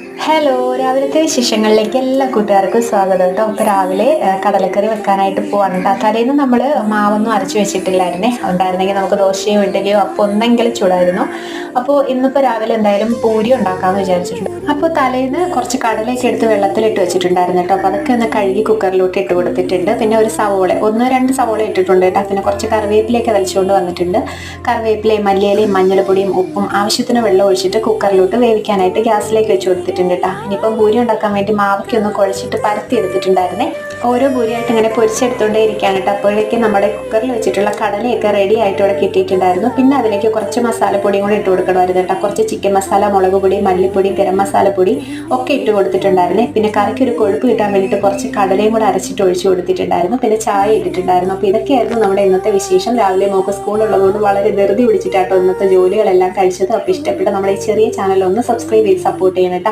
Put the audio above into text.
Hello, രാവിലത്തെ വിശേഷങ്ങളിലേക്ക് എല്ലാ കൂട്ടുകാർക്കും സ്വാഗതം കേട്ടോ. അപ്പോൾ രാവിലെ കടലക്കറി വെക്കാനായിട്ട് പോവാണ് കേട്ടോ. തലേന്ന് നമ്മൾ മാവൊന്നും അരച്ചു വെച്ചിട്ടില്ലായിരുന്നേ. ഉണ്ടായിരുന്നെങ്കിൽ നമുക്ക് ദോശയോ ഇഡ്ഡലിയോ അപ്പോൾ ഒന്നെങ്കിലും ചൂടായിരുന്നു. അപ്പോൾ ഇന്നിപ്പോൾ രാവിലെ എന്തായാലും പൂരി ഉണ്ടാക്കാമെന്ന് വിചാരിച്ചിട്ടുണ്ട്. അപ്പോൾ തലേന്ന് കുറച്ച് കടലയൊക്കെ എടുത്ത് വെള്ളത്തിലിട്ട് വെച്ചിട്ടുണ്ടായിരുന്നു കേട്ടോ. അപ്പോൾ അതൊക്കെ ഒന്ന് കഴുകി കുക്കറിലോട്ട് ഇട്ട് കൊടുത്തിട്ടുണ്ട്. പിന്നെ ഒരു സവോള, ഒന്ന് രണ്ട് സവോള ഇട്ടിട്ടുണ്ട് കേട്ടോ. പിന്നെ കുറച്ച് കറിവേപ്പിലേക്ക് വലിച്ചുകൊണ്ട് വന്നിട്ടുണ്ട്. കറിവേപ്പിലയും മല്ലിയിലയും മഞ്ഞൾപ്പൊടിയും ഉപ്പും ആവശ്യത്തിന് വെള്ളം ഒഴിച്ചിട്ട് കുക്കറിലോട്ട് വേവിക്കാനായിട്ട് ഗ്യാസിലേക്ക് വെച്ച് കൊടുത്തിട്ടുണ്ട് കേട്ടോ. ഇനിയിപ്പം പൂരി ഉണ്ടാക്കാൻ വേണ്ടി മാവൊക്കെ ഒന്ന് കുഴച്ചിട്ട് പരത്തി എടുത്തിട്ടുണ്ടായിരുന്നേ. ഓരോ പൂരിയായിട്ട് ഇങ്ങനെ പൊരിച്ചെടുത്തോണ്ടേ ഇരിക്കുകയാണ് കേട്ടോ. അപ്പോഴേക്കും നമ്മുടെ കുക്കറിൽ വെച്ചിട്ടുള്ള കടലയൊക്കെ റെഡി ആയിട്ട് ഇവിടെ കിട്ടിയിട്ടുണ്ടായിരുന്നു. പിന്നെ അതിലേക്ക് കുറച്ച് മസാലപ്പൊടിയും കൂടി ഇട്ട് കൊടുക്കണമായിരുന്നു കേട്ടോ. കുറച്ച് ചിക്കൻ മസാല, മുളക് പൊടി, മല്ലിപ്പൊടി, ഗരം മസാലപ്പൊടി ഒക്കെ ഇട്ട് കൊടുത്തിട്ടുണ്ടായിരുന്നേ. പിന്നെ കറിക്ക് ഒരു കൊഴുപ്പ് കിട്ടാൻ വേണ്ടിയിട്ട് കുറച്ച് കടലയും കൂടെ അരച്ചിട്ട് ഒഴിച്ചു കൊടുത്തിട്ടുണ്ടായിരുന്നു. പിന്നെ ചായ ഇട്ടിട്ടുണ്ടായിരുന്നു. അപ്പോൾ ഇതൊക്കെയായിരുന്നു നമ്മുടെ ഇന്നത്തെ വിശേഷം. രാവിലെ മോക്ക് സ്കൂളുള്ളതുകൊണ്ട് വളരെ ധൃതി പിടിച്ചിട്ടാട്ടോ ഇന്നത്തെ ജോലികളെല്ലാം കഴിച്ചത്. അപ്പോൾ ഇഷ്ടപ്പെട്ട നമ്മുടെ ഈ ചെറിയ ചാനൽ ഒന്ന് സബ്സ്ക്രൈബ് ചെയ്ത് സപ്പോർട്ട് ചെയ്യണം കേട്ടോ.